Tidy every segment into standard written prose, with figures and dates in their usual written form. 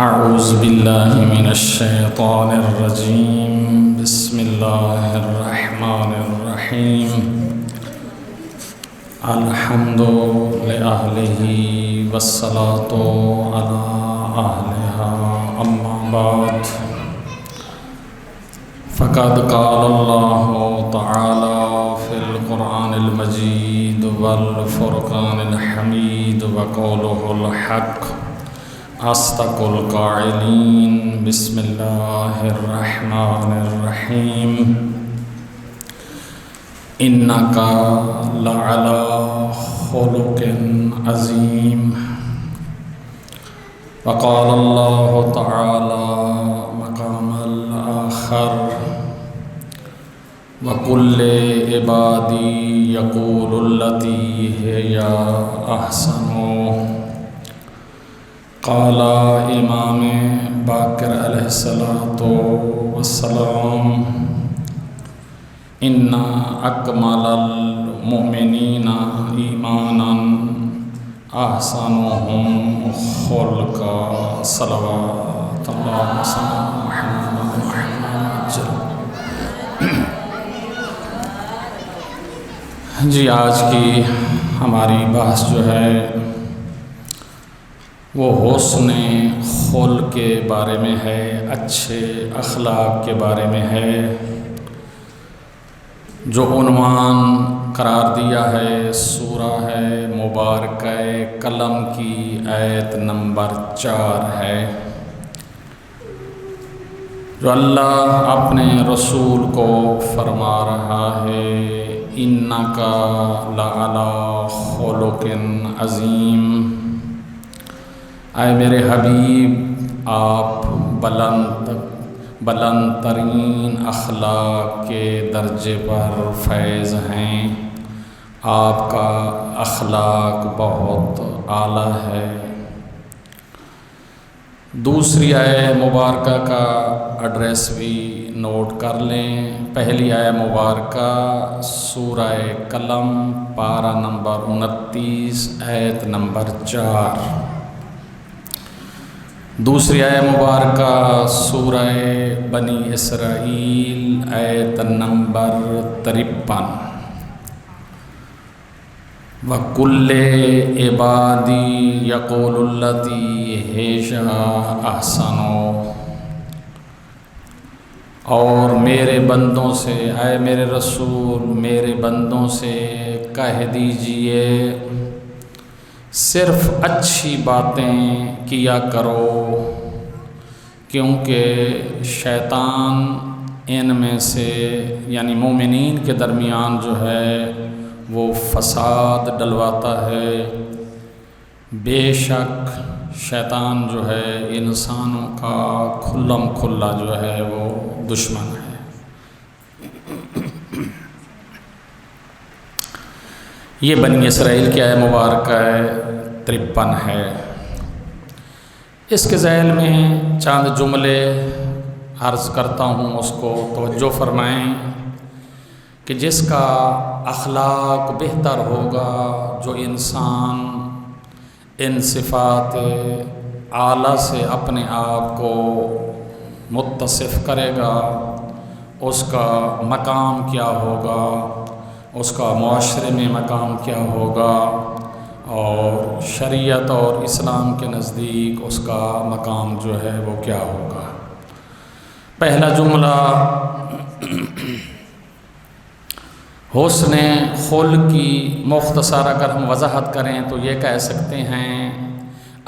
اعوذ باللہ من الشیطان الرجیم بسم اللہ الرحمن الرحیم الحمد لأہلہ والصلاة علی اہلہا اما بعد فقد قال اللہ تعالی فی القرآن المجید والفرقان الحمید وقولہ الحق اصدق القائلین بسم اللہ الرحمن الرحیم انک لعلی خلق عظیم وقال اللہ تعالی مقام الآخر وَقُلْ لِعِبَادِي يَقُولُ الَّتِي هِيَ أَحْسَنُ قال امام باقر علیہ السلام ان اکمل المؤمنین ایمانا احسنهم خلقا صلوات اللہ محمد جی آج کی ہماری بحث جو ہے وہ حسن خلق کے بارے میں ہے، اچھے اخلاق کے بارے میں ہے۔ جو عنوان قرار دیا ہے سورہ ہے مبارکہ قلم کی آیت نمبر 4 ہے، جو اللہ اپنے رسول کو فرما رہا ہے انک لعلی خلق عظیم، اے میرے حبیب آپ بلند ترین اخلاق کے درجے پر فیض ہیں، آپ کا اخلاق بہت اعلیٰ ہے۔ دوسری آیہ مبارکہ کا ایڈریس بھی نوٹ کر لیں۔ پہلی آیہ مبارکہ سورہ قلم پارہ نمبر 29 آیت نمبر 4، دوسری آیہ مبارکہ سورہ بنی اسرائیل آیت نمبر 53، وَقُلْ لِعِبَادِي يَقُولُ الَّتِي هِيَ أَحْسَنُ، اور میرے بندوں سے، اے میرے رسول میرے بندوں سے کہہ دیجئے صرف اچھی باتیں کیا کرو، کیونکہ شیطان ان میں سے یعنی مومنین کے درمیان جو ہے وہ فساد ڈلواتا ہے۔ بے شک شیطان جو ہے انسانوں کا کھلم کھلا جو ہے وہ دشمن ہے۔ یہ بنی اسرائیل کی آیہ مبارکہ 53 ہے۔ اس کے ذیل میں چند جملے عرض کرتا ہوں، اس کو توجہ فرمائیں کہ جس کا اخلاق بہتر ہوگا، جو انسان ان صفات اعلیٰ سے اپنے آپ کو متصف کرے گا، اس کا مقام کیا ہوگا، اس کا معاشرے میں مقام کیا ہوگا، اور شریعت اور اسلام کے نزدیک اس کا مقام جو ہے وہ کیا ہوگا۔ پہلا جملہ حسن خلق کی مختصر اگر ہم وضاحت کریں تو یہ کہہ سکتے ہیں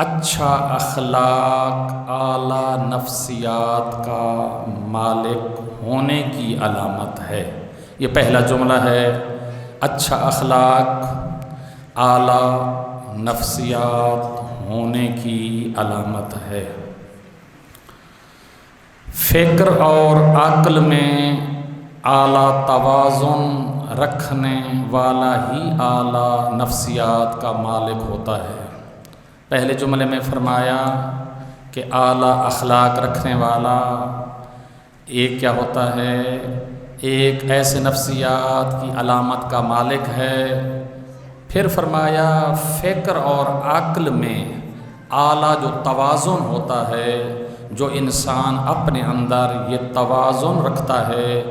اچھا اخلاق اعلیٰ نفسیات کا مالک ہونے کی علامت ہے۔ یہ پہلا جملہ ہے، اچھا اخلاق اعلیٰ نفسیات ہونے کی علامت ہے۔ فکر اور عقل میں اعلیٰ توازن رکھنے والا ہی اعلیٰ نفسیات کا مالک ہوتا ہے۔ پہلے جملے میں فرمایا کہ اعلیٰ اخلاق رکھنے والا ایک کیا ہوتا ہے، ایک ایسے نفسیات کی علامت کا مالک ہے۔ پھر فرمایا فکر اور عقل میں اعلیٰ جو توازن ہوتا ہے، جو انسان اپنے اندر یہ توازن رکھتا ہے،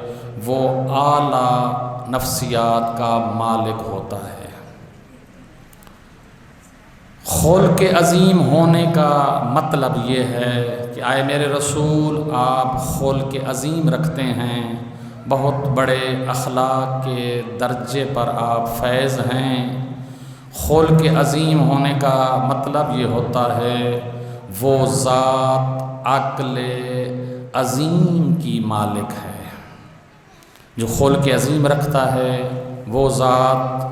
وہ اعلیٰ نفسیات کا مالک ہوتا ہے۔ خلق عظیم ہونے کا مطلب یہ ہے کہ آئے میرے رسول آپ خلق عظیم رکھتے ہیں، بہت بڑے اخلاق کے درجے پر آپ فیض ہیں۔ خلق عظیم ہونے کا مطلب یہ ہوتا ہے وہ ذات عقل عظیم کی مالک ہے۔ جو خلق عظیم رکھتا ہے وہ ذات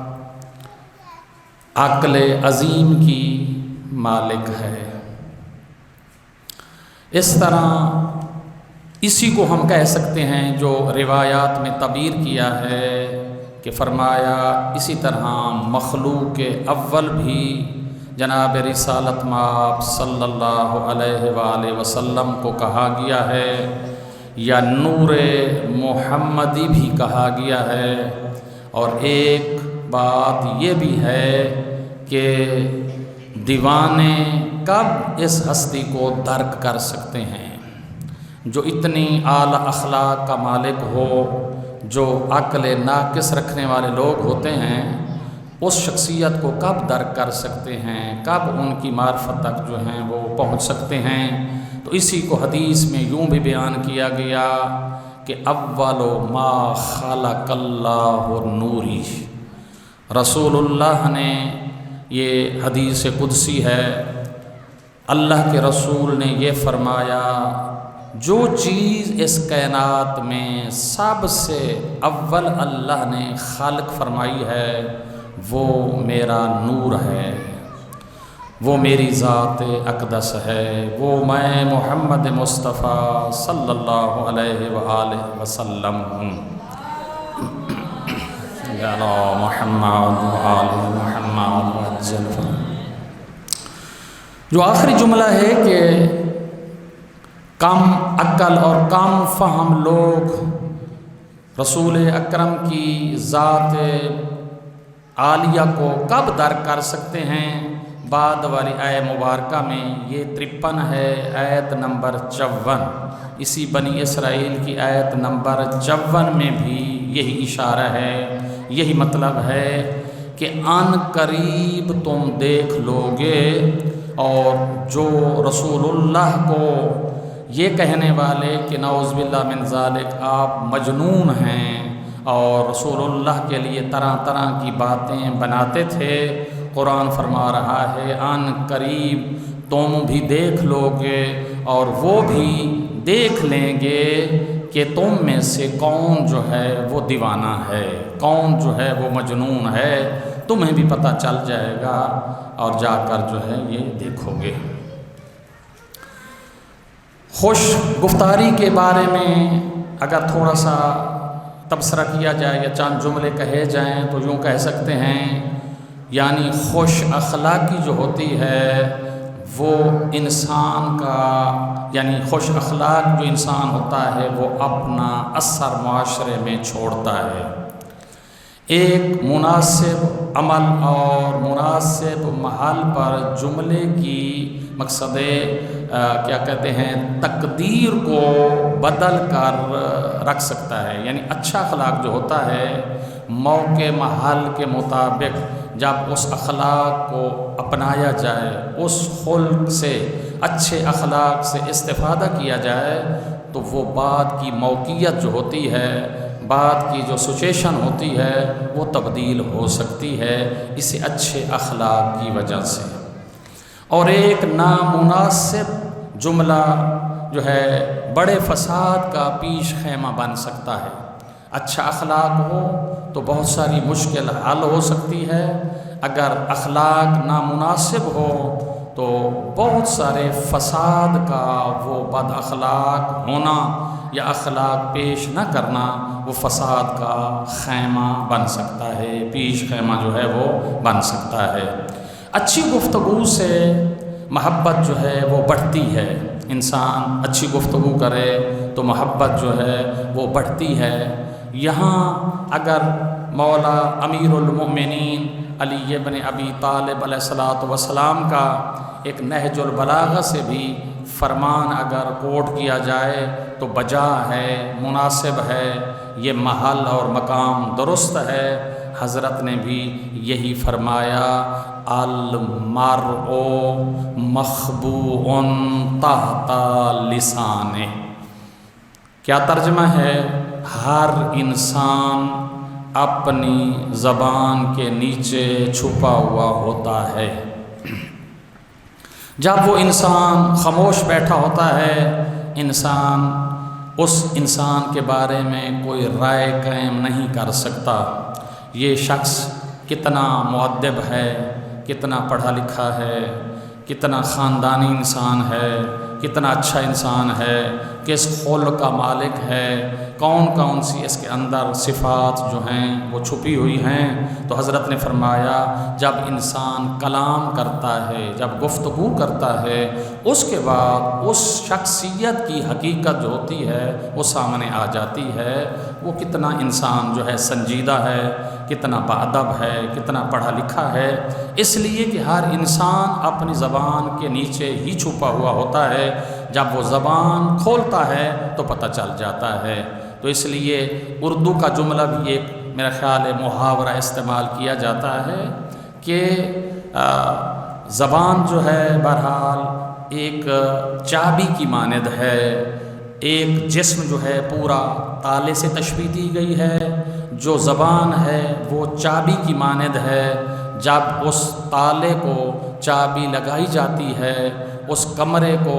عقل عظیم کی مالک ہے۔ اس طرح اسی کو ہم کہہ سکتے ہیں جو روایات میں تعبیر کیا ہے کہ فرمایا اسی طرح مخلوق اول بھی جناب رسالت مآب صلی اللہ علیہ وآلہ وسلم کو کہا گیا ہے، یا نور محمدی بھی کہا گیا ہے۔ اور ایک بات یہ بھی ہے کہ دیوانے کب اس ہستی کو درک کر سکتے ہیں؟ جو اتنی اعلیٰ اخلاق کا مالک ہو، جو عقل ناقص رکھنے والے لوگ ہوتے ہیں، اس شخصیت کو کب درک کر سکتے ہیں، کب ان کی معرفت تک جو ہیں وہ پہنچ سکتے ہیں؟ تو اسی کو حدیث میں یوں بھی بیان کیا گیا کہ اول ما خلق اللہ نوری۔ رسول اللہ نے، یہ حدیث قدسی ہے، اللہ کے رسول نے یہ فرمایا جو چیز اس کائنات میں سب سے اول اللہ نے خالق فرمائی ہے وہ میرا نور ہے، وہ میری ذات اقدس ہے، وہ میں محمد مصطفیٰ صلی اللہ علیہ وآلہ وسلم ہوں۔ یا محمد وآل محمد وعجل۔ جو آخری جملہ ہے کہ کم عقل اور کم فہم لوگ رسول اکرم کی ذات عالیہ کو کب درک کر سکتے ہیں؟ بعد والی آیت مبارکہ میں یہ 53 ہے، آیت نمبر 54، اسی بنی اسرائیل کی آیت نمبر 54 میں بھی یہی اشارہ ہے، یہی مطلب ہے کہ ان قریب تم دیکھ لو گے۔ اور جو رسول اللہ کو یہ کہنے والے کہ نعوذ باللہ من ذالک آپ مجنون ہیں اور رسول اللہ کے لیے طرح طرح کی باتیں بناتے تھے، قرآن فرما رہا ہے ان قریب تم بھی دیکھ لو گے اور وہ بھی دیکھ لیں گے کہ تم میں سے کون جو ہے وہ دیوانہ ہے، کون جو ہے وہ مجنون ہے، تمہیں بھی پتہ چل جائے گا اور جا کر جو ہے یہ دیکھو گے۔ خوش گفتاری کے بارے میں اگر تھوڑا سا تبصرہ کیا جائے یا چند جملے کہے جائیں تو یوں کہہ سکتے ہیں، یعنی خوش اخلاقی جو ہوتی ہے وہ انسان کا، یعنی خوش اخلاق جو انسان ہوتا ہے وہ اپنا اثر معاشرے میں چھوڑتا ہے۔ ایک مناسب عمل اور مناسب محل پر جملے کی مقصد کیا کہتے ہیں تقدیر کو بدل کر رکھ سکتا ہے، یعنی اچھا اخلاق جو ہوتا ہے موقع محل کے مطابق جب اس اخلاق کو اپنایا جائے، اس خلق سے، اچھے اخلاق سے استفادہ کیا جائے تو وہ بات کی موقعیت جو ہوتی ہے، بات کی جو سچویشن ہوتی ہے وہ تبدیل ہو سکتی ہے اسے اچھے اخلاق کی وجہ سے۔ اور ایک نامناسب جملہ جو ہے بڑے فساد کا پیش خیمہ بن سکتا ہے۔ اچھا اخلاق ہو تو بہت ساری مشکل حل ہو سکتی ہے، اگر اخلاق نامناسب ہو تو بہت سارے فساد کا وہ بد اخلاق ہونا یا اخلاق پیش نہ کرنا وہ فساد کا خیمہ بن سکتا ہے، پیش خیمہ جو ہے وہ بن سکتا ہے۔ اچھی گفتگو سے محبت جو ہے وہ بڑھتی ہے، انسان اچھی گفتگو کرے تو محبت جو ہے وہ بڑھتی ہے۔ یہاں اگر مولا امیر المؤمنین علی ابن ابی طالب علیہ الصلوۃ والسلام کا ایک نہج البلاغہ سے بھی فرمان اگر کوٹ کیا جائے تو بجا ہے، مناسب ہے، یہ محل اور مقام درست ہے۔ حضرت نے بھی یہی فرمایا، المرء مخبوء تحت لسانہ۔ کیا ترجمہ ہے؟ ہر انسان اپنی زبان کے نیچے چھپا ہوا ہوتا ہے۔ جب وہ انسان خاموش بیٹھا ہوتا ہے، انسان اس انسان کے بارے میں کوئی رائے قائم نہیں کر سکتا، یہ شخص کتنا مؤدب ہے، کتنا پڑھا لکھا ہے، کتنا خاندانی انسان ہے، کتنا اچھا انسان ہے، کس خلق کا مالک ہے، کون کون سی اس کے اندر صفات جو ہیں وہ چھپی ہوئی ہیں۔ تو حضرت نے فرمایا جب انسان کلام کرتا ہے، جب گفتگو کرتا ہے، اس کے بعد اس شخصیت کی حقیقت جو ہوتی ہے وہ سامنے آ جاتی ہے، وہ کتنا انسان جو ہے سنجیدہ ہے، کتنا باادب ہے، کتنا پڑھا لکھا ہے، اس لیے کہ ہر انسان اپنی زبان کے نیچے ہی چھپا ہوا ہوتا ہے، جب وہ زبان کھولتا ہے تو پتہ چل جاتا ہے۔ تو اس لیے اردو کا جملہ بھی ایک میرا خیال ہے محاورہ استعمال کیا جاتا ہے کہ زبان جو ہے بہرحال ایک چابی کی مانند ہے، ایک جسم جو ہے پورا تالے سے تشبیہ دی گئی ہے، جو زبان ہے وہ چابی کی مانند ہے، جب اس تالے کو چابی لگائی جاتی ہے، اس کمرے کو،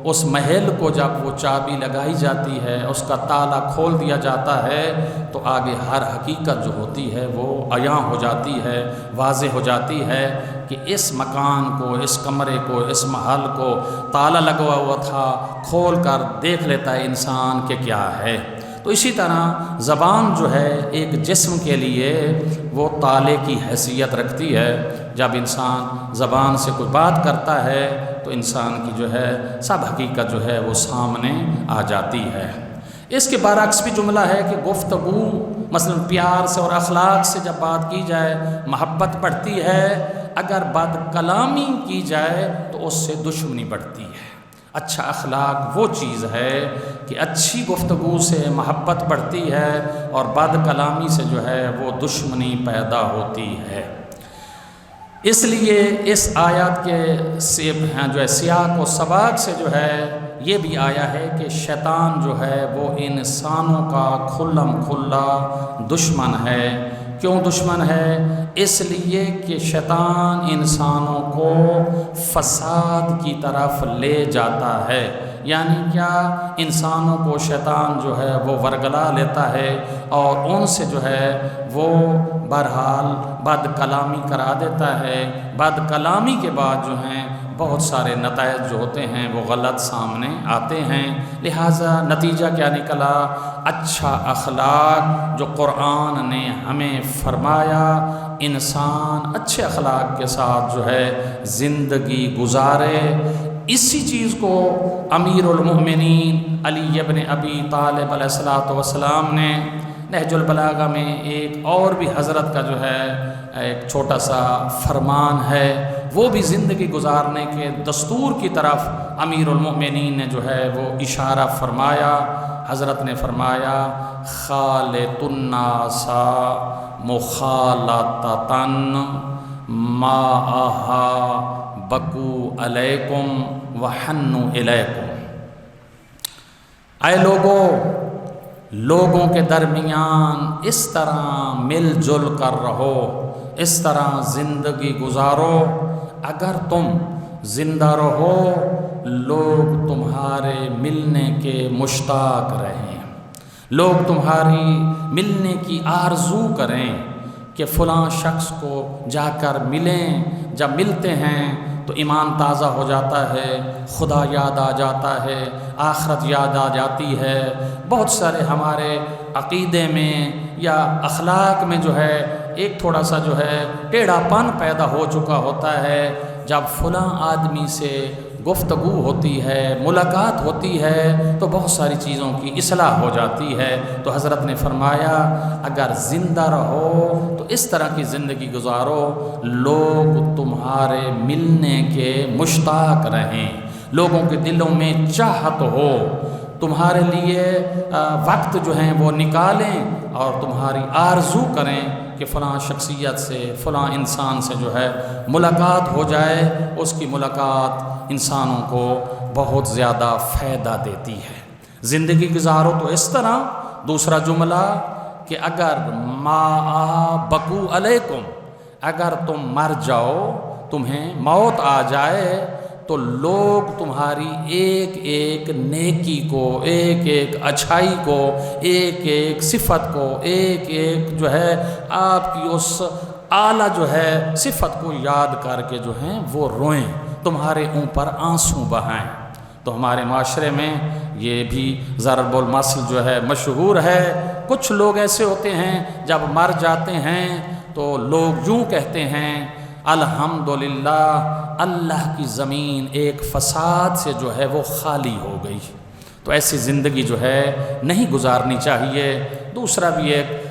اس محل کو جب وہ چابی لگائی جاتی ہے، اس کا تالا کھول دیا جاتا ہے تو آگے ہر حقیقت جو ہوتی ہے وہ عیاں ہو جاتی ہے، واضح ہو جاتی ہے کہ اس مکان کو، اس کمرے کو، اس محل کو تالا لگا ہوا تھا، کھول کر دیکھ لیتا ہے انسان کہ کیا ہے۔ تو اسی طرح زبان جو ہے ایک جسم کے لیے وہ تالے کی حیثیت رکھتی ہے، جب انسان زبان سے کوئی بات کرتا ہے تو انسان کی جو ہے سب حقیقت جو ہے وہ سامنے آ جاتی ہے۔ اس کے برعکس بھی جملہ ہے کہ گفتگو مثلا پیار سے اور اخلاق سے جب بات کی جائے محبت بڑھتی ہے، اگر بد کلامی کی جائے تو اس سے دشمنی بڑھتی ہے۔ اچھا اخلاق وہ چیز ہے کہ اچھی گفتگو سے محبت بڑھتی ہے اور بد کلامی سے جو ہے وہ دشمنی پیدا ہوتی ہے۔ اس لیے اس آیات کے جو ہے سیاق و سباق سے جو ہے یہ بھی آیا ہے کہ شیطان جو ہے وہ انسانوں کا کھلم کھلا دشمن ہے۔ کیوں دشمن ہے؟ اس لیے کہ شیطان انسانوں کو فساد کی طرف لے جاتا ہے، یعنی کیا انسانوں کو شیطان جو ہے وہ ورگلا لیتا ہے اور ان سے جو ہے وہ بہرحال بد کلامی کرا دیتا ہے۔ بد کلامی کے بعد جو ہیں بہت سارے نتائج جو ہوتے ہیں وہ غلط سامنے آتے ہیں، لہٰذا نتیجہ کیا نکلا؟ اچھا اخلاق جو قرآن نے ہمیں فرمایا، انسان اچھے اخلاق کے ساتھ جو ہے زندگی گزارے۔ اسی چیز کو امیر المؤمنین علی ابن ابی طالب علیہ الصلوۃ والسلام نے نہج البلاغہ میں ایک اور بھی حضرت کا جو ہے ایک چھوٹا سا فرمان ہے، وہ بھی زندگی گزارنے کے دستور کی طرف امیر المؤمنین نے جو ہے وہ اشارہ فرمایا۔ حضرت نے فرمایا خالط الناس مخالطۃ معہا بکو علیکم وحنوا الیکم۔ اے لوگوں کے درمیان اس طرح مل جل کر رہو، اس طرح زندگی گزارو، اگر تم زندہ رہو لوگ تمہارے ملنے کے مشتاق رہیں، لوگ تمہاری ملنے کی آرزو کریں کہ فلاں شخص کو جا کر ملیں۔ جب ملتے ہیں تو ایمان تازہ ہو جاتا ہے، خدا یاد آ جاتا ہے، آخرت یاد آ جاتی ہے۔ بہت سارے ہمارے عقیدے میں یا اخلاق میں جو ہے ایک تھوڑا سا جو ہے ٹیڑھا پن پیدا ہو چکا ہوتا ہے، جب فلاں آدمی سے گفتگو ہوتی ہے، ملاقات ہوتی ہے تو بہت ساری چیزوں کی اصلاح ہو جاتی ہے۔ تو حضرت نے فرمایا اگر زندہ رہو تو اس طرح کی زندگی گزارو لوگ تمہارے ملنے کے مشتاق رہیں، لوگوں کے دلوں میں چاہت ہو، تمہارے لیے وقت جو ہیں وہ نکالیں اور تمہاری آرزو کریں کہ فلاں شخصیت سے، فلاں انسان سے جو ہے ملاقات ہو جائے۔ اس کی ملاقات انسانوں کو بہت زیادہ فائدہ دیتی ہے۔ زندگی گزارو تو اس طرح۔ دوسرا جملہ کہ اگر ما بقو علیکم، اگر تم مر جاؤ، تمہیں موت آ جائے تو لوگ تمہاری ایک ایک نیکی کو، ایک ایک اچھائی کو، ایک ایک صفت کو، ایک ایک جو ہے آپ کی اس اعلیٰ جو ہے صفت کو یاد کر کے جو ہیں وہ روئیں، تمہارے اوپر آنسو بہائیں۔ تو ہمارے معاشرے میں یہ بھی ضرب المثل جو ہے مشہور ہے۔ کچھ لوگ ایسے ہوتے ہیں جب مر جاتے ہیں تو لوگ یوں کہتے ہیں الحمدللہ اللہ کی زمین ایک فساد سے جو ہے وہ خالی ہو گئی۔ تو ایسی زندگی جو ہے نہیں گزارنی چاہیے۔ دوسرا بھی ایک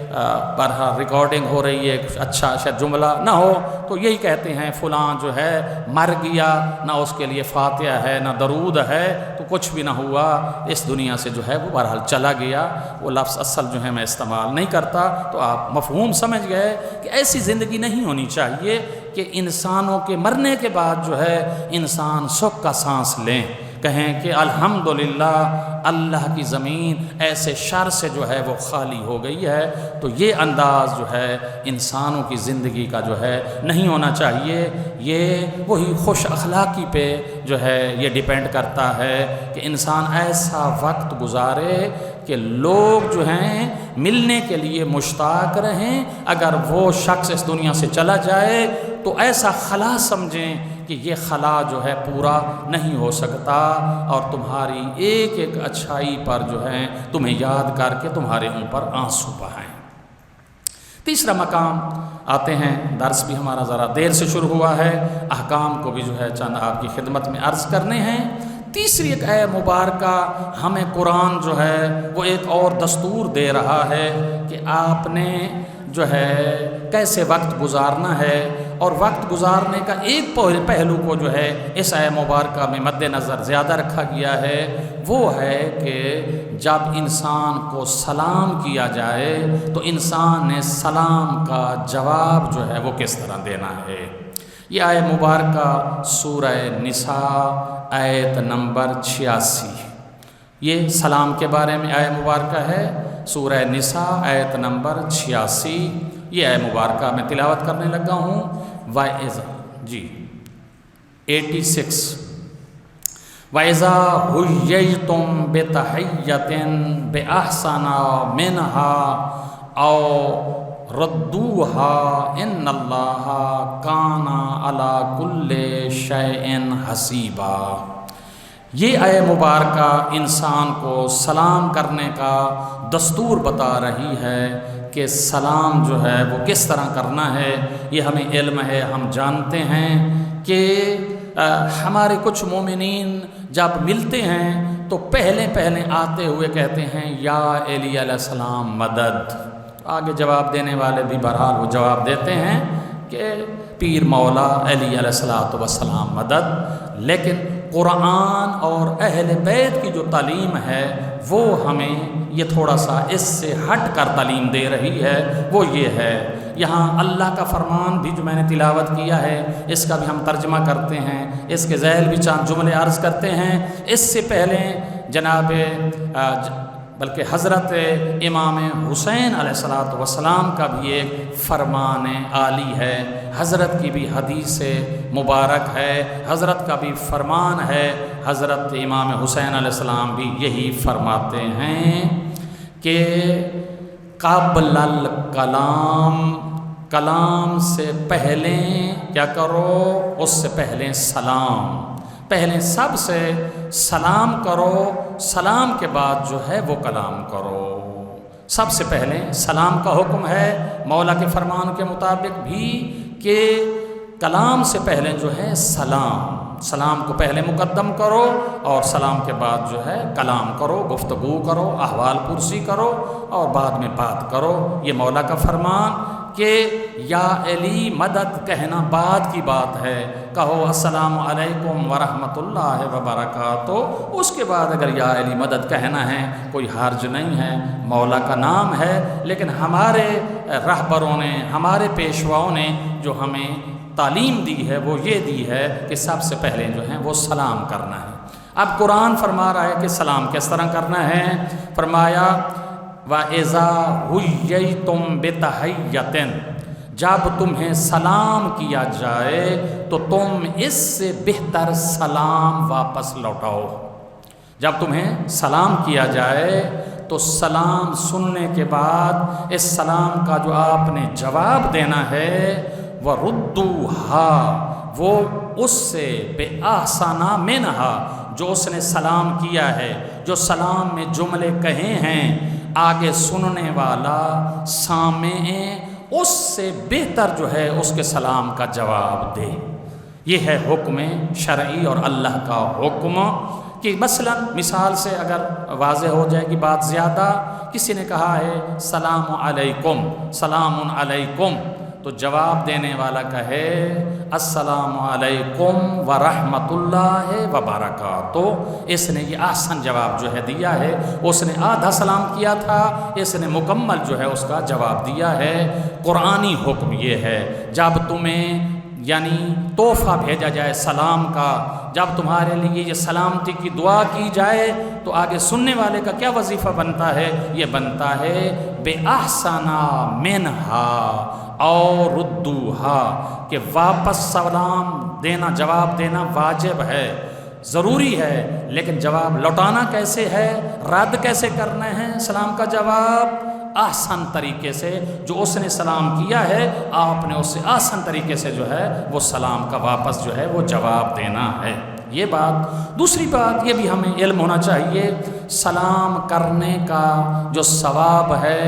بہرحال ریکارڈنگ ہو رہی ہے، اچھا شاید جملہ نہ ہو تو یہی کہتے ہیں فلاں جو ہے مر گیا، نہ اس کے لیے فاتحہ ہے نہ درود ہے، تو کچھ بھی نہ ہوا، اس دنیا سے جو ہے وہ بہرحال چلا گیا۔ وہ لفظ اصل جو ہے میں استعمال نہیں کرتا، تو آپ مفہوم سمجھ گئے کہ ایسی زندگی نہیں ہونی چاہیے کہ انسانوں کے مرنے کے بعد جو ہے انسان سکھ کا سانس لیں، کہیں کہ الحمدللہ اللہ کی زمین ایسے شر سے جو ہے وہ خالی ہو گئی ہے۔ تو یہ انداز جو ہے انسانوں کی زندگی کا جو ہے نہیں ہونا چاہیے۔ یہ وہی خوش اخلاقی پہ جو ہے یہ ڈیپینڈ کرتا ہے کہ انسان ایسا وقت گزارے کہ لوگ جو ہیں ملنے کے لیے مشتاق رہیں۔ اگر وہ شخص اس دنیا سے چلا جائے تو ایسا خلا سمجھیں کہ یہ خلا جو ہے پورا نہیں ہو سکتا، اور تمہاری ایک ایک اچھائی پر جو ہے تمہیں یاد کر کے تمہارے اوپر آنسو بہائیں۔ تیسرا مقام آتے ہیں، درس بھی ہمارا ذرا دیر سے شروع ہوا ہے، احکام کو بھی جو ہے چند آپ کی خدمت میں عرض کرنے ہیں۔ تیسری ایک آیت مبارکہ ہمیں قرآن جو ہے وہ ایک اور دستور دے رہا ہے کہ آپ نے جو ہے کیسے وقت گزارنا ہے، اور وقت گزارنے کا ایک پہلو کو جو ہے اس آیت مبارکہ میں مد نظر زیادہ رکھا گیا ہے، وہ ہے کہ جب انسان کو سلام کیا جائے تو انسان نے سلام کا جواب جو ہے وہ کس طرح دینا ہے۔ یہ آیت مبارکہ سورہ نساء آیت نمبر 86، یہ سلام کے بارے میں آیت مبارکہ ہے، سورہ نساء آیت نمبر 86۔ یہ آیت مبارکہ میں تلاوت کرنے لگا ہوں۔ جی 86، وَإِذَا حُيِّيتُم بِتَحِيَّةٍ بِأَحْسَنَ مِنْهَا أَوْ رَدُّوهَا إِنَّ اللَّهَ كَانَ عَلَى كُلِّ شَيْءٍ حَسِيبًا۔ یہ آیت مبارکہ انسان کو سلام کرنے کا دستور بتا رہی ہے کہ سلام جو ہے وہ کس طرح کرنا ہے۔ یہ ہمیں علم ہے، ہم جانتے ہیں کہ ہمارے کچھ مومنین جب ملتے ہیں تو پہلے آتے ہوئے کہتے ہیں یا علی علیہ السلام مدد۔ آگے جواب دینے والے بھی بہرحال وہ جواب دیتے ہیں کہ پیر مولا علی علیہ السلام مدد، لیکن قرآن اور اہل بیت کی جو تعلیم ہے وہ ہمیں یہ تھوڑا سا اس سے ہٹ کر تعلیم دے رہی ہے۔ وہ یہ ہے، یہاں اللہ کا فرمان بھی جو میں نے تلاوت کیا ہے اس کا بھی ہم ترجمہ کرتے ہیں، اس کے ذیل بھی چند جملے عرض کرتے ہیں۔ اس سے پہلے جناب بلکہ حضرت امام حسین علیہ السلام کا بھی ایک فرمان عالی ہے، حضرت کی بھی حدیث مبارک ہے، حضرت کا بھی فرمان ہے۔ حضرت امام حسین علیہ السلام بھی یہی فرماتے ہیں کہ قبل الکلام، کلام سے پہلے کیا کرو، اس سے پہلے سلام، پہلے سب سے سلام کرو، سلام کے بعد جو ہے وہ کلام کرو۔ سب سے پہلے سلام کا حکم ہے مولا کے فرمان کے مطابق بھی کہ کلام سے پہلے جو ہے سلام، سلام کو پہلے مقدم کرو اور سلام کے بعد جو ہے کلام کرو، گفتگو کرو، احوال پرسی کرو اور بعد میں بات کرو۔ یہ مولا کا فرمان کہ یا علی مدد کہنا بعد کی بات ہے، کہو السلام علیکم ورحمۃ اللہ وبرکاتہ، اس کے بعد اگر یا علی مدد کہنا ہے کوئی حرج نہیں ہے، مولا کا نام ہے۔ لیکن ہمارے رہبروں نے، ہمارے پیشواؤں نے جو ہمیں تعلیم دی ہے وہ یہ دی ہے کہ سب سے پہلے جو ہے وہ سلام کرنا ہے۔ اب قرآن فرما رہا ہے کہ سلام کس طرح کرنا ہے، فرمایا وَإِذَا حُيِّيتُم بِتَحِيَّةٍ، جب تمہیں سلام کیا جائے تو تم اس سے بہتر سلام واپس لوٹاؤ۔ جب تمہیں سلام کیا جائے تو سلام سننے کے بعد اس سلام کا جو آپ نے جواب دینا ہے وَرُدُّوهَا، وہ اس سے بِأَحْسَنَ مِنْهَا، جو اس نے سلام کیا ہے، جو سلام میں جملے کہے ہیں، آگے سننے والا سامع اس سے بہتر جو ہے اس کے سلام کا جواب دے۔ یہ ہے حکم شرعی اور اللہ کا حکم کہ مثلا مثال سے اگر واضح ہو جائے گی بات زیادہ، کسی نے کہا ہے سلام علیکم، سلام علیکم، تو جواب دینے والا کہے السلام علیکم ورحمۃ اللہ وبرکاتہ۔ اس نے یہ آسان جواب جو ہے دیا ہے، اس نے آدھا سلام کیا تھا، اس نے مکمل جو ہے اس کا جواب دیا ہے۔ قرآنی حکم یہ ہے جب تمہیں یعنی تحفہ بھیجا جائے سلام کا، جب تمہارے لیے یہ سلامتی کی دعا کی جائے تو آگے سننے والے کا کیا وظیفہ بنتا ہے؟ یہ بنتا ہے بے احسنا منہا اور ردوہا، کہ واپس سلام دینا، جواب دینا واجب ہے، ضروری ہے، لیکن جواب لوٹانا کیسے ہے، رد کیسے کرنا ہے سلام کا جواب؟ آسان طریقے سے، جو اس نے سلام کیا ہے آپ نے اس سے آسان طریقے سے جو ہے وہ سلام کا واپس جو ہے وہ جواب دینا ہے۔ یہ بات۔ دوسری بات یہ بھی ہمیں علم ہونا چاہیے، سلام کرنے کا جو ثواب ہے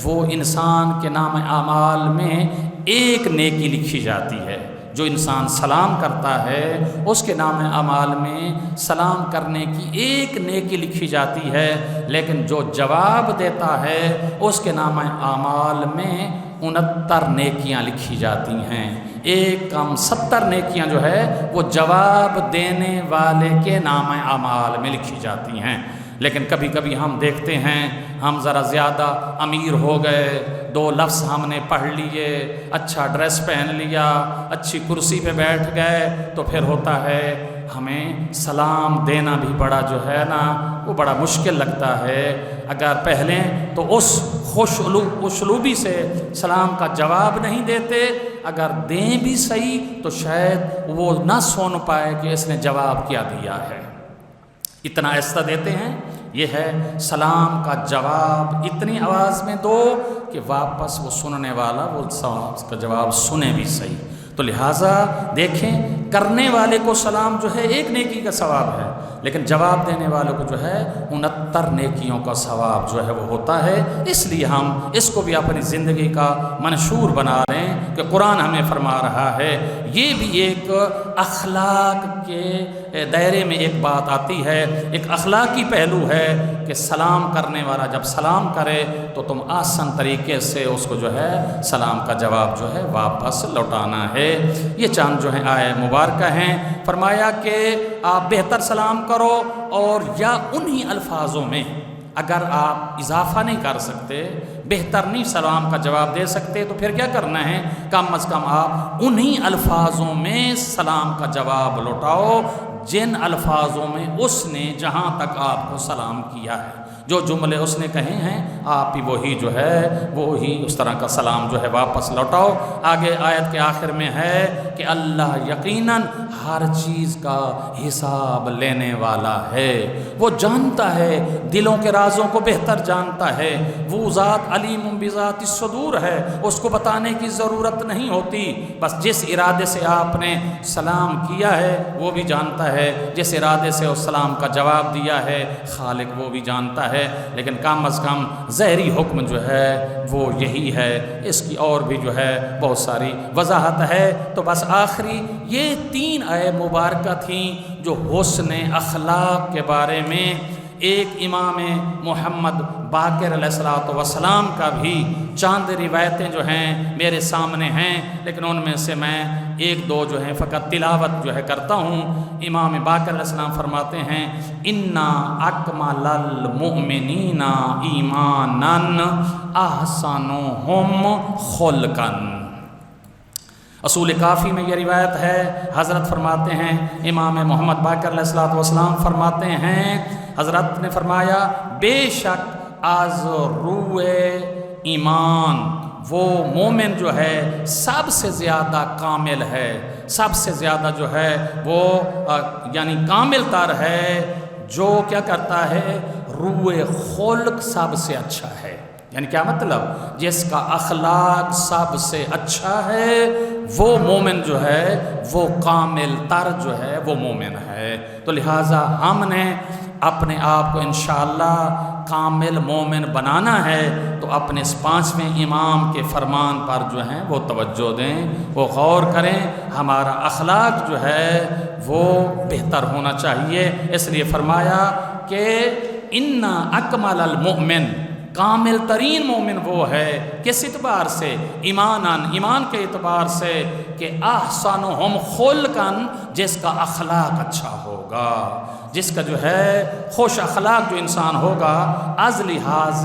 وہ انسان کے نام اعمال میں ایک نیکی لکھی جاتی ہے۔ جو انسان سلام کرتا ہے اس کے نام اعمال میں سلام کرنے کی ایک نیکی لکھی جاتی ہے، لیکن جو جواب دیتا ہے اس کے نام اعمال میں 69 نیکیاں لکھی جاتی ہیں۔ ایک کم 70 نیکیاں جو ہے وہ جواب دینے والے کے نام اعمال میں لکھی جاتی ہیں۔ لیکن کبھی کبھی ہم دیکھتے ہیں ہم ذرا زیادہ امیر ہو گئے، 2 لفظ ہم نے پڑھ لیے، اچھا ڈریس پہن لیا، اچھی کرسی پہ بیٹھ گئے، تو پھر ہوتا ہے ہمیں سلام دینا بھی بڑا جو ہے نا وہ بڑا مشکل لگتا ہے۔ اگر پہلے تو اس خوش اسلوبی سے سلام کا جواب نہیں دیتے، اگر دیں بھی صحیح تو شاید وہ نہ سن پائے کہ اس نے جواب کیا دیا ہے۔ اتنا ایسا دیتے ہیں، یہ ہے سلام کا جواب اتنی آواز میں دو کہ واپس وہ سننے والا وہ اس کا جواب سنے بھی صحیح۔ تو لہٰذا دیکھیں کرنے والے کو سلام جو ہے ایک نیکی کا ثواب ہے، لیکن جواب دینے والے کو جو ہے 69 نیکیوں کا ثواب جو ہے وہ ہوتا ہے۔ اس لیے ہم اس کو بھی اپنی زندگی کا منشور بنا لیں کہ قرآن ہمیں فرما رہا ہے، یہ بھی ایک اخلاق کے دائرے میں ایک بات آتی ہے، ایک اخلاقی پہلو ہے کہ سلام کرنے والا جب سلام کرے تو تم آسان طریقے سے اس کو جو ہے سلام کا جواب جو ہے واپس لوٹانا ہے۔ یہ چند جو ہیں آئے مبارکہ ہیں، فرمایا کہ آپ بہتر سلام کرو، اور یا انہی الفاظوں میں، اگر آپ اضافہ نہیں کر سکتے، بہتر نہیں سلام کا جواب دے سکتے، تو پھر کیا کرنا ہے؟ کم از کم آپ انہی الفاظوں میں سلام کا جواب لوٹاؤ جن الفاظوں میں اس نے جہاں تک آپ کو سلام کیا ہے۔ جو جملے اس نے کہے ہیں آپ بھی وہی جو ہے وہی اس طرح کا سلام جو ہے واپس لوٹاؤ۔ آگے آیت کے آخر میں ہے کہ اللہ یقیناً ہر چیز کا حساب لینے والا ہے، وہ جانتا ہے دلوں کے رازوں کو بہتر جانتا ہے، وہ ذات علیم بذات الصدور ہے، اس کو بتانے کی ضرورت نہیں ہوتی، بس جس ارادے سے آپ نے سلام کیا ہے وہ بھی جانتا ہے، جس ارادے سے اس سلام کا جواب دیا ہے خالق وہ بھی جانتا ہے، لیکن کم از کم ظاہری حکم جو ہے وہ یہی ہے، اس کی اور بھی جو ہے بہت ساری وضاحت ہے۔ تو بس آخری یہ 3 آیے مبارکہ تھیں جو حسن اخلاق کے بارے میں ایک امام محمد باقر علیہ السلام کا بھی چاند روایتیں جو ہیں میرے سامنے ہیں، لیکن ان میں سے میں 1-2 جو ہیں فقط تلاوت جو ہے کرتا ہوں۔ امام باقر علیہ السلام فرماتے ہیں اِنَّا أَكْمَلَ الْمُؤْمِنِينَ إِيمَانًا أَحْسَنُهُمْ خُلُقًا۔ اصول کافی میں یہ روایت ہے، حضرت فرماتے ہیں امام محمد باقر علیہ السلام فرماتے ہیں، حضرت نے فرمایا بے شک از روئے ایمان وہ مومن جو ہے سب سے زیادہ کامل ہے، سب سے زیادہ جو ہے وہ یعنی کامل تر ہے، جو کیا کرتا ہے روئے خلق سب سے اچھا ہے۔ یعنی کیا مطلب؟ جس کا اخلاق سب سے اچھا ہے وہ مومن جو ہے وہ کامل تر جو ہے وہ مومن ہے۔ تو لہٰذا ہم نے اپنے آپ کو انشاءاللہ کامل مومن بنانا ہے تو اپنے اس 5ویں امام کے فرمان پر جو ہیں وہ توجہ دیں، وہ غور کریں، ہمارا اخلاق جو ہے وہ بہتر ہونا چاہیے۔ اس لیے فرمایا کہ اِنَّا أَكْمَلَ الْمُؤْمِنَ، کامل ترین مومن وہ ہے کس اعتبار سے؟ ایمان کے اعتبار سے کہ احسنہم خلقاً، جس کا اخلاق اچھا ہوگا، جس کا جو ہے خوش اخلاق جو انسان ہوگا، از لحاظ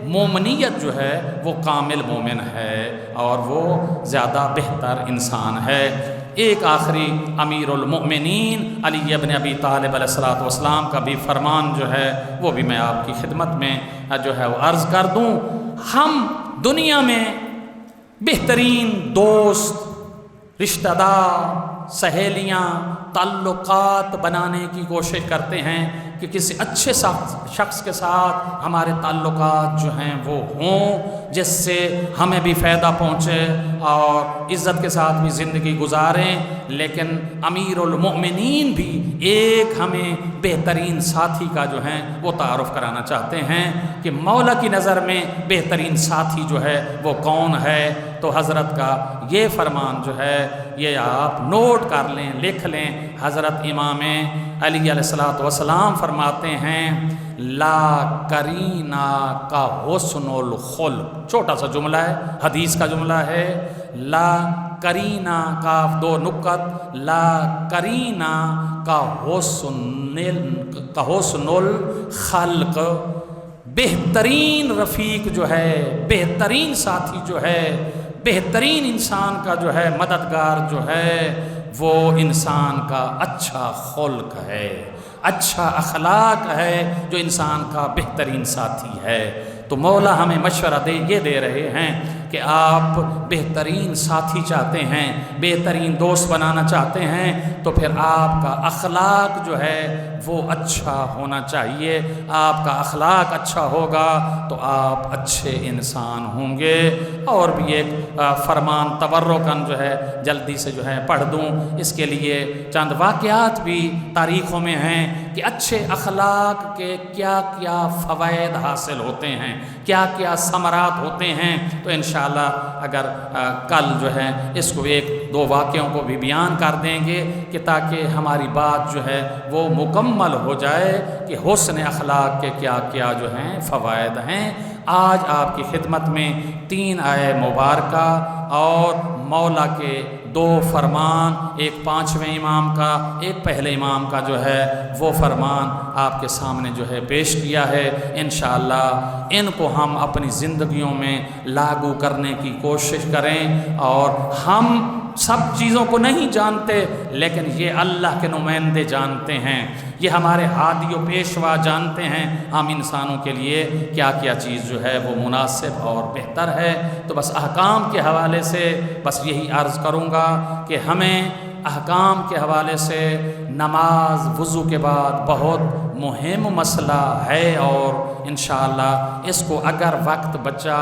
مومنیت جو ہے وہ کامل مومن ہے اور وہ زیادہ بہتر انسان ہے۔ ایک آخری امیر المؤمنین علی ابن ابی طالب علیہ السلام کا بھی فرمان جو ہے وہ بھی میں آپ کی خدمت میں جو ہے وہ عرض کر دوں۔ ہم دنیا میں بہترین دوست، رشتہ دار، سہیلیاں، تعلقات بنانے کی کوشش کرتے ہیں کہ کسی اچھے شخص کے ساتھ ہمارے تعلقات جو ہیں وہ ہوں، جس سے ہمیں بھی فائدہ پہنچے اور عزت کے ساتھ بھی زندگی گزاریں۔ لیکن امیر المؤمنین بھی ایک ہمیں بہترین ساتھی کا جو ہے وہ تعارف کرانا چاہتے ہیں کہ مولا کی نظر میں بہترین ساتھی جو ہے وہ کون ہے۔ تو حضرت کا یہ فرمان جو ہے یہ آپ نوٹ کر لیں، لکھ لیں۔ حضرت امام علی علیہ السلام فرماتے ہیں لا کرینہ کا حسن الخلق، چھوٹا سا جملہ ہے، حدیث کا جملہ ہے، لا کرینہ کاف 2 نقط، لا کرینہ کا حسن الخلق، بہترین رفیق جو ہے، بہترین ساتھی جو ہے، بہترین انسان کا جو ہے مددگار جو ہے وہ انسان کا اچھا خلق ہے، اچھا اخلاق ہے، جو انسان کا بہترین ساتھی ہے۔ تو مولا ہمیں مشورہ یہ دے رہے ہیں کہ آپ بہترین ساتھی چاہتے ہیں، بہترین دوست بنانا چاہتے ہیں تو پھر آپ کا اخلاق جو ہے وہ اچھا ہونا چاہیے۔ آپ کا اخلاق اچھا ہوگا تو آپ اچھے انسان ہوں گے۔ اور بھی ایک فرمان تبرکاً جو ہے جلدی سے جو ہے پڑھ دوں، اس کے لیے چند واقعات بھی تاریخوں میں ہیں کہ اچھے اخلاق کے کیا کیا فوائد حاصل ہوتے ہیں، کیا کیا ثمرات ہوتے ہیں۔ تو انشاءاللہ اگر کل جو ہے اس کو 1-2 واقعوں کو بھی بیان کر دیں گے کہ تاکہ ہماری بات جو ہے وہ مکمل ہو جائے کہ حسن اخلاق کے کیا کیا جو ہیں فوائد ہیں۔ آج آپ کی خدمت میں 3 آیے مبارکہ اور مولا کے 2 فرمان، ایک 5ویں امام کا، ایک پہلے امام کا جو ہے وہ فرمان آپ کے سامنے جو ہے پیش کیا ہے۔ انشاءاللہ ان کو ہم اپنی زندگیوں میں لاگو کرنے کی کوشش کریں۔ اور ہم سب چیزوں کو نہیں جانتے لیکن یہ اللہ کے نمائندے جانتے ہیں، یہ ہمارے ہادی و پیشوا جانتے ہیں ہم انسانوں کے لیے کیا کیا چیز جو ہے وہ مناسب اور بہتر ہے۔ تو بس احکام کے حوالے سے بس یہی عرض کروں گا کہ ہمیں احکام کے حوالے سے نماز وضو کے بعد بہت مہم مسئلہ ہے اور انشاءاللہ اس کو اگر وقت بچا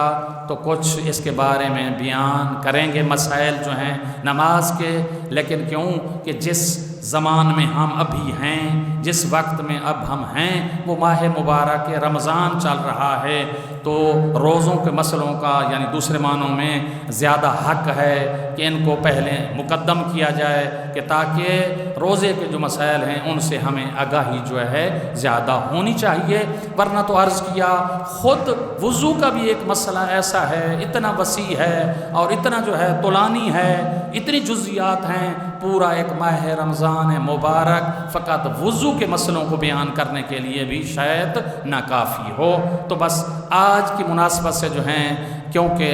تو کچھ اس کے بارے میں بیان کریں گے، مسائل جو ہیں نماز کے۔ لیکن کیوں کہ جس زمان میں ہم ابھی ہیں، جس وقت میں اب ہم ہیں، وہ ماہ مبارک رمضان چل رہا ہے، تو روزوں کے مسئلوں کا یعنی دوسرے معنوں میں زیادہ حق ہے کہ ان کو پہلے مقدم کیا جائے، کہ تاکہ روزے کے جو مسائل ہیں ان سے ہمیں آگاہی جو ہے زیادہ ہونی چاہیے۔ ورنہ تو عرض کیا، خود وضو کا بھی ایک مسئلہ ایسا ہے، اتنا وسیع ہے اور اتنا جو ہے طولانی ہے، اتنی جزیات ہیں، پورا ایک ماہ رمضان مبارک فقط وضو کے مسئلوں کو بیان کرنے کے لیے بھی شاید ناکافی ہو۔ تو بس آج کی مناسبت سے جو ہیں، کیونکہ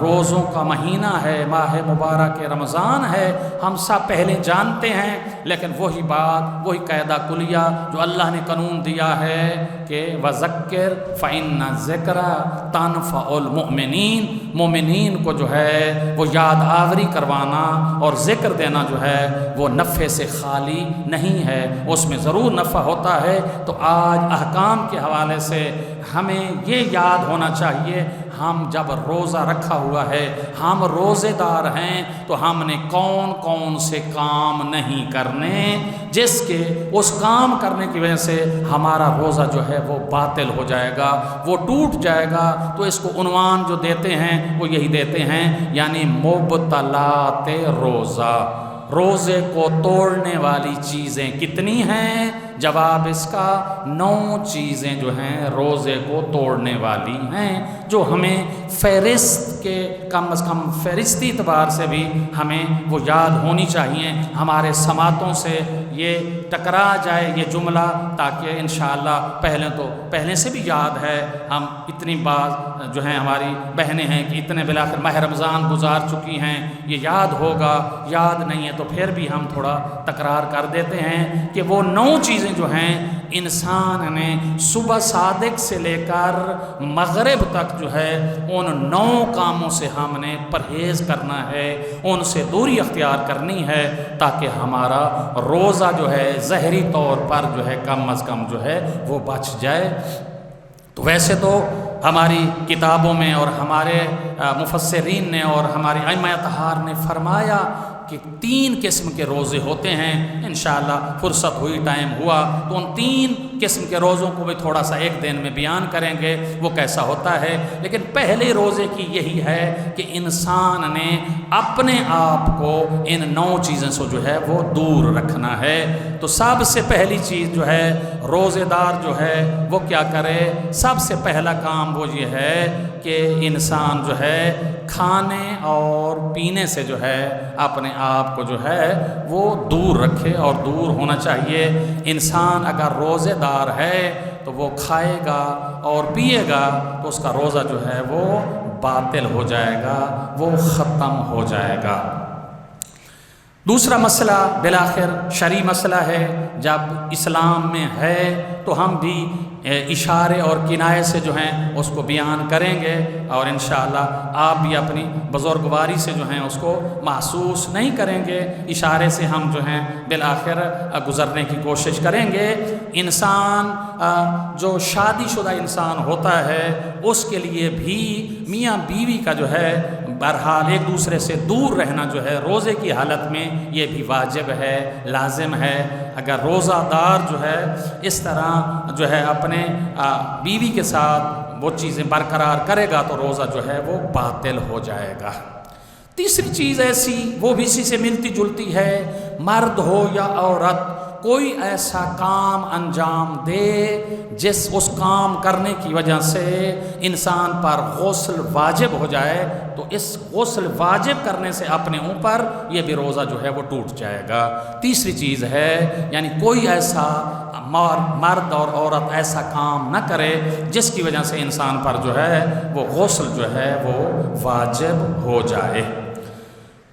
روزوں کا مہینہ ہے، ماہ مبارک رمضان ہے، ہم سب پہلے جانتے ہیں، لیکن وہی بات، وہی قاعدہ کلیہ جو اللہ نے قانون دیا ہے کہ وَذَكِّرْ فَإِنَّ الذِّكْرَ تَنفَعُ الْمُؤْمِنِينَ، مومنین کو جو ہے وہ یاد آوری کروانا اور ذکر دینا جو ہے وہ نفع سے خالی نہیں ہے، اس میں ضرور نفع ہوتا ہے۔ تو آج احکام کے حوالے سے ہمیں یہ یاد ہونا چاہیے، ہم جب روزہ رکھا ہوا ہے، ہم روزے دار ہیں، تو ہم نے کون کون سے کام نہیں کرنے جس کے اس کام کرنے کی وجہ سے ہمارا روزہ جو ہے وہ باطل ہو جائے گا، وہ ٹوٹ جائے گا۔ تو اس کو عنوان جو دیتے ہیں وہ یہی دیتے ہیں، یعنی مبطلات روزہ، روزے کو توڑنے والی چیزیں کتنی ہیں؟ جواب اس کا 9 چیزیں جو ہیں روزے کو توڑنے والی ہیں، جو ہمیں فہرست کے کم از کم فہرستی اعتبار سے بھی ہمیں وہ یاد ہونی چاہیے، ہمارے سماعتوں سے یہ ٹکرا جائے یہ جملہ، تاکہ انشاءاللہ پہلے سے بھی یاد ہے، ہم اتنی بات جو ہیں ہماری بہنیں ہیں کہ اتنے بلاخر ماہ رمضان گزار چکی ہیں، یہ یاد ہوگا، یاد نہیں ہے تو پھر بھی ہم تھوڑا تکرار کر دیتے ہیں کہ وہ 9 چیزیں جو ہیں انسان نے صبح صادق سے لے کر مغرب تک جو ہے ان 9 کاموں سے ہم نے پرہیز کرنا ہے، ان سے دوری اختیار کرنی ہے، تاکہ ہمارا روزہ جو ہے ظاہری طور پر جو ہے کم از کم جو ہے وہ بچ جائے۔ تو ویسے تو ہماری کتابوں میں اور ہمارے مفسرین نے اور ہمارے ائمہ اطہار نے فرمایا کہ 3 قسم کے روزے ہوتے ہیں۔ انشاءاللہ فرصت ہوئی، ٹائم ہوا تو ان 3 قسم کے روزوں کو بھی تھوڑا سا ایک دن میں بیان کریں گے وہ کیسا ہوتا ہے۔ لیکن پہلے روزے کی یہی ہے کہ انسان نے اپنے آپ کو ان 9 چیزوں سے جو ہے وہ دور رکھنا ہے۔ تو سب سے پہلی چیز جو ہے روزے دار جو ہے وہ کیا کرے؟ سب سے پہلا کام وہ یہ ہے کہ انسان جو ہے کھانے اور پینے سے جو ہے اپنے آپ کو جو ہے وہ دور رکھے اور دور ہونا چاہیے۔ انسان اگر روزے دار ہے تو وہ کھائے گا اور پیے گا تو اس کا روزہ جو ہے وہ باطل ہو جائے گا، وہ ختم ہو جائے گا۔ دوسرا مسئلہ بالآخر شرعی مسئلہ ہے، جب اسلام میں ہے تو ہم بھی اشارے اور کنایے سے جو ہیں اس کو بیان کریں گے، اور انشاءاللہ آپ بھی اپنی بزرگواری سے جو ہیں اس کو محسوس نہیں کریں گے، اشارے سے ہم جو ہیں بالآخر گزرنے کی کوشش کریں گے۔ انسان جو شادی شدہ انسان ہوتا ہے اس کے لیے بھی میاں بیوی کا جو ہے بہرحال ایک دوسرے سے دور رہنا جو ہے روزے کی حالت میں یہ بھی واجب ہے، لازم ہے۔ اگر روزہ دار جو ہے اس طرح جو ہے اپنے بیوی کے ساتھ وہ چیزیں برقرار کرے گا تو روزہ جو ہے وہ باطل ہو جائے گا۔ تیسری چیز ایسی وہ بھی اسی سے ملتی جلتی ہے، مرد ہو یا عورت کوئی ایسا کام انجام دے جس اس کام کرنے کی وجہ سے انسان پر غسل واجب ہو جائے تو اس غسل واجب کرنے سے اپنے اوپر یہ بھی روزہ جو ہے وہ ٹوٹ جائے گا۔ تیسری چیز ہے یعنی کوئی ایسا مرد اور عورت ایسا کام نہ کرے جس کی وجہ سے انسان پر جو ہے وہ غسل جو ہے وہ واجب ہو جائے۔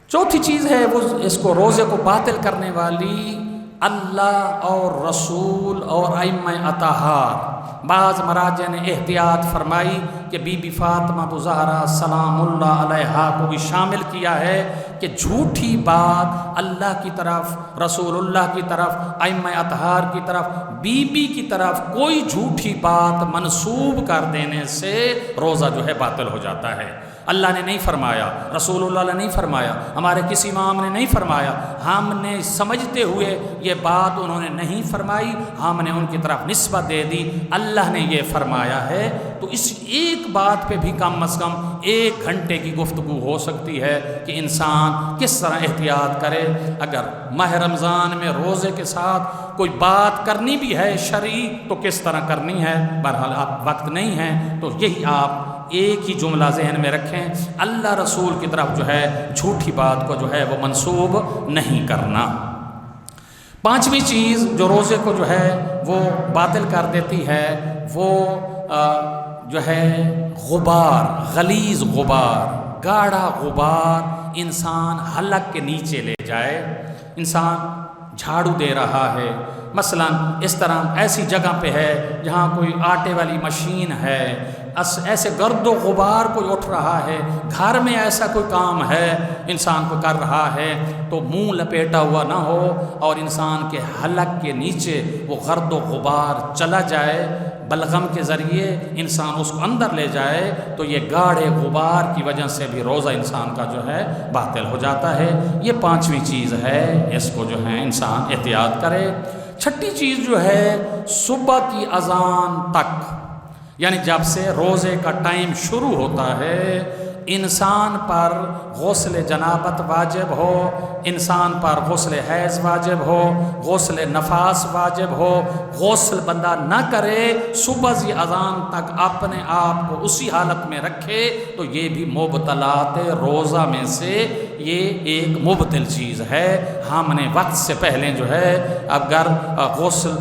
چوتھی چیز ہے وہ اس کو روزے کو باطل کرنے والی اللہ اور رسول اور ائمہ اطہار۔ بعض مراجع نے احتیاط فرمائی کہ بی بی فاطمہ زہرا سلام اللہ علیہا کو بھی شامل کیا ہے کہ جھوٹی بات اللہ کی طرف، رسول اللہ کی طرف، ائمہ اطہار کی طرف، بی بی کی طرف کوئی جھوٹی بات منسوب کر دینے سے روزہ جو ہے باطل ہو جاتا ہے۔ اللہ نے نہیں فرمایا، رسول اللہ نے نہیں فرمایا، ہمارے کسی امام نے نہیں فرمایا، ہم نے سمجھتے ہوئے یہ بات انہوں نے نہیں فرمائی، ہم نے ان کی طرف نسبت دے دی، اللہ نے یہ فرمایا ہے۔ تو اس ایک بات پہ بھی کم از کم 1 گھنٹے کی گفتگو ہو سکتی ہے کہ انسان کس طرح احتیاط کرے۔ اگر ماہ رمضان میں روزے کے ساتھ کوئی بات کرنی بھی ہے شرعی تو کس طرح کرنی ہے، بہرحال آپ وقت نہیں ہے تو یہی آپ ایک ہی جملہ ذہن میں رکھیں، اللہ رسول کی طرف جو ہے جھوٹی بات کو جو ہے وہ منسوب نہیں کرنا۔ 5ویں چیز جو روزے کو جو ہے وہ باطل کر دیتی ہے وہ جو ہے غبار، غلیظ غبار، گاڑھا غبار انسان حلق کے نیچے لے جائے۔ انسان جھاڑو دے رہا ہے، مثلا اس طرح ایسی جگہ پہ ہے جہاں کوئی آٹے والی مشین ہے، ایسے گرد و غبار کوئی اٹھ رہا ہے، گھر میں ایسا کوئی کام ہے انسان کو کر رہا ہے تو منہ لپیٹا ہوا نہ ہو اور انسان کے حلق کے نیچے وہ گرد و غبار چلا جائے، بلغم کے ذریعے انسان اس کو اندر لے جائے تو یہ گاڑھے غبار کی وجہ سے بھی روزہ انسان کا جو ہے باطل ہو جاتا ہے۔ یہ 5ویں چیز ہے، اس کو جو ہے انسان احتیاط کرے۔ 6ٹھی چیز جو ہے صبح کی اذان تک، یعنی جب سے روزے کا ٹائم شروع ہوتا ہے انسان پر غسل جنابت واجب ہو، انسان پر غسل حیض واجب ہو، غسل نفاس واجب ہو، غسل بندہ نہ کرے صبح سے اذان تک اپنے آپ کو اسی حالت میں رکھے تو یہ بھی مبطلات روزہ میں سے یہ ایک مبطل چیز ہے۔ ہم نے وقت سے پہلے جو ہے اگر غسل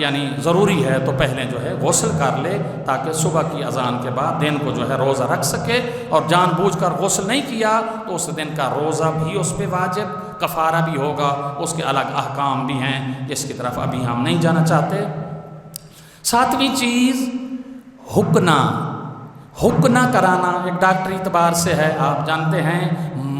یعنی ضروری ہے تو پہلے جو ہے غسل کر لے تاکہ صبح کی اذان کے بعد دن کو جو ہے روزہ رکھ سکے، اور جان بوجھ کر غسل نہیں کیا تو اس دن کا روزہ بھی اس پہ واجب، کفارہ بھی ہوگا، اس کے الگ احکام بھی ہیں جس کی طرف ابھی ہم نہیں جانا چاہتے۔ 7ویں چیز حقنہ کرانا ایک ڈاکٹری اعتبار سے ہے۔ آپ جانتے ہیں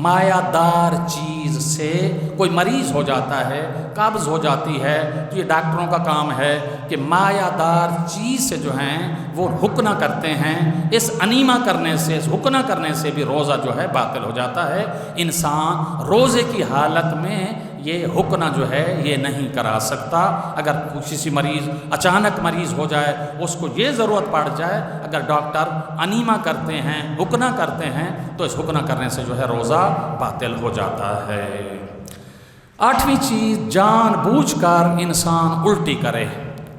مایہ دار چیز سے کوئی مریض ہو جاتا ہے، قبض ہو جاتی ہے تو یہ ڈاکٹروں کا کام ہے کہ مایہ دار چیز سے جو ہیں وہ حقنہ کرتے ہیں۔ اس انیما کرنے سے، اس حقنہ کرنے سے بھی روزہ جو ہے باطل ہو جاتا ہے۔ انسان روزے کی حالت میں یہ حقنہ جو ہے یہ نہیں کرا سکتا۔ اگر کسی مریض اچانک مریض ہو جائے، اس کو یہ ضرورت پڑ جائے، اگر ڈاکٹر انیما کرتے ہیں، حقنہ کرتے ہیں تو اس حقنہ کرنے سے جو ہے روزہ باطل ہو جاتا ہے۔ 8ویں چیز جان بوجھ کر انسان الٹی کرے،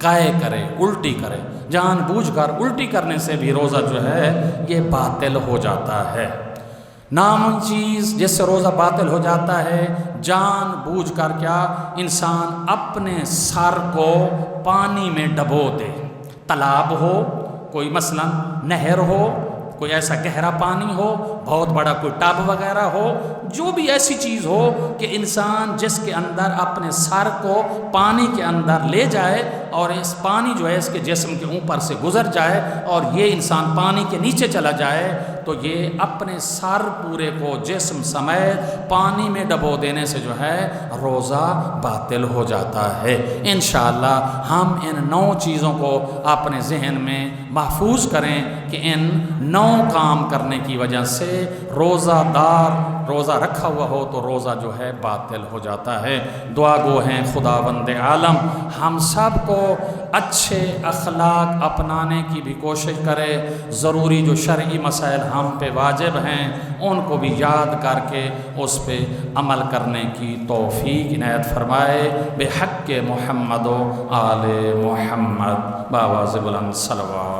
قائے کرے، الٹی کرے، جان بوجھ کر الٹی کرنے سے بھی روزہ جو ہے یہ باطل ہو جاتا ہے۔ نامن چیز جس سے روزہ باطل ہو جاتا ہے جان بوجھ کر کیا انسان اپنے سر کو پانی میں ڈبو دے، تالاب ہو، کوئی مثلا نہر ہو، کوئی ایسا گہرا پانی ہو، بہت بڑا کوئی ٹب وغیرہ ہو، جو بھی ایسی چیز ہو کہ انسان جس کے اندر اپنے سر کو پانی کے اندر لے جائے اور اس پانی جو ہے اس کے جسم کے اوپر سے گزر جائے اور یہ انسان پانی کے نیچے چلا جائے تو یہ اپنے سر پورے کو جسم سمیت پانی میں ڈبو دینے سے جو ہے روزہ باطل ہو جاتا ہے۔ انشاءاللہ ہم ان 9 چیزوں کو اپنے ذہن میں محفوظ کریں کہ ان 9 کام کرنے کی وجہ سے روزہ دار روزہ رکھا ہوا ہو تو روزہ جو ہے باطل ہو جاتا ہے۔ دعا گو ہیں خداوند عالم ہم سب کو اچھے اخلاق اپنانے کی بھی کوشش کرے، ضروری جو شرعی مسائل ہم پہ واجب ہیں ان کو بھی یاد کر کے اس پہ عمل کرنے کی توفیق عنایت فرمائے، بحق محمد و آل محمد، باواز بلند صلوات۔